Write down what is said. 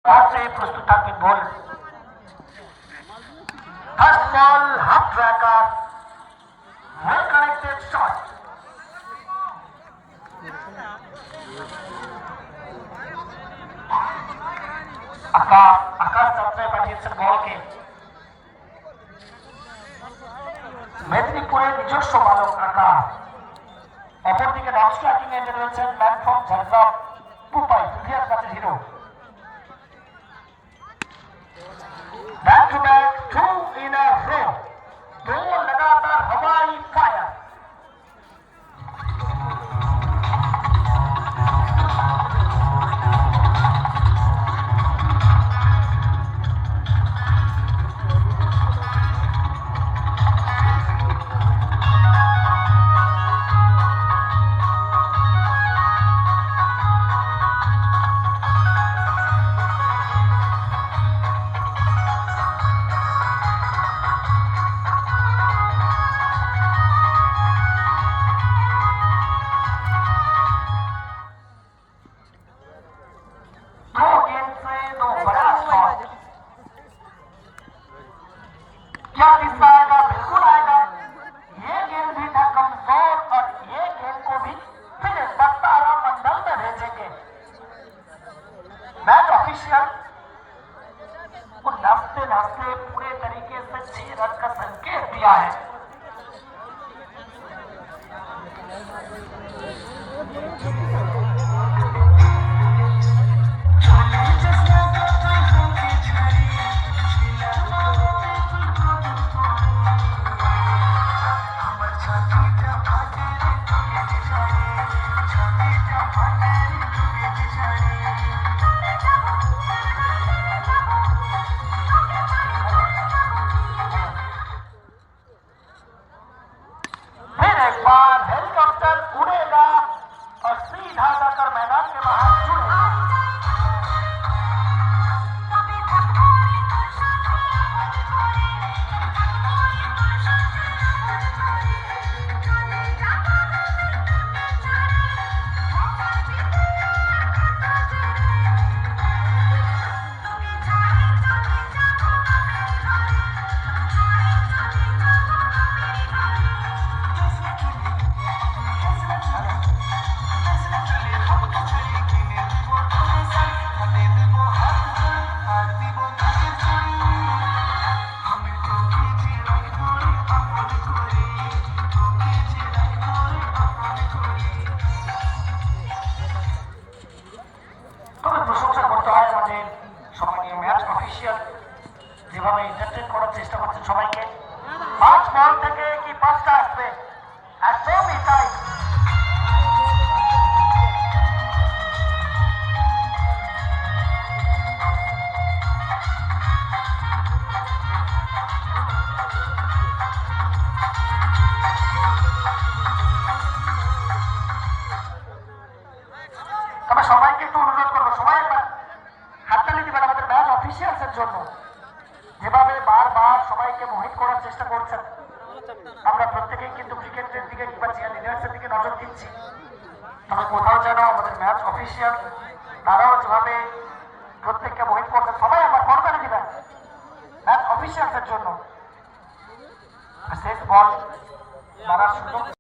प्रस्तुत থাকবেন বল। First ball, half tracker, well connected shot. আকাশ যাত্রায় পাঠিয়েছেন বলকে। মেদিনীপুরের নিজস্ব বালক আকাশ। অপরদিকে নন স্ট্রাইকিং এন্ডে রয়েছেন ম্যান ফ্রম ঝাড়গ্রাম পুপাই প্রিভিয়াস ম্যাচের hero. Back to back, two in a row. दो लगातार हवाई फायर। क्या किस्सा आएगा? बिल्कुल आएगा। ये गेंद भी था कमजोर और ये गेंद को भी फिर एक बार तारामंडल में भेजेंगे। मैच ऑफिशियल को नाचते नाचते पूरे तरीके से 6 रन का संकेत दिया है। हेलीकॉप्टर उड़ेगा और सीधा जाकर मैदान के बाहर जुड़ेगा। যেভাবে এন্টারটেইন করার চেষ্টা করছেন সবাইকে। 5 বল থেকে কি 5টা আসবে একদমই তাই। তবে সবাইকে একটু অনুরোধ করবো, সবাই একবার হাততালি দিবেন আমাদের ম্যাচ অফিসিয়ালসের জন্য। যেভাবে বারবার সবাইকে মোহিত করার চেষ্টা করছেন, আমরা প্রত্যেকেই কিন্তু ক্রিকেটের দিকে কিংবা চেয়ার লিডার্সের দিকে নজর দিচ্ছি। তবে কোথাও যেন আমাদের ম্যাচ অফিসিয়াল তারাও যেভাবে প্রত্যেককে মোহিত করছেন, সবাই আবার করতালি দিবেন ম্যাচ অফিসিয়ালসের জন্য। শেষ বল মারার সুযোগ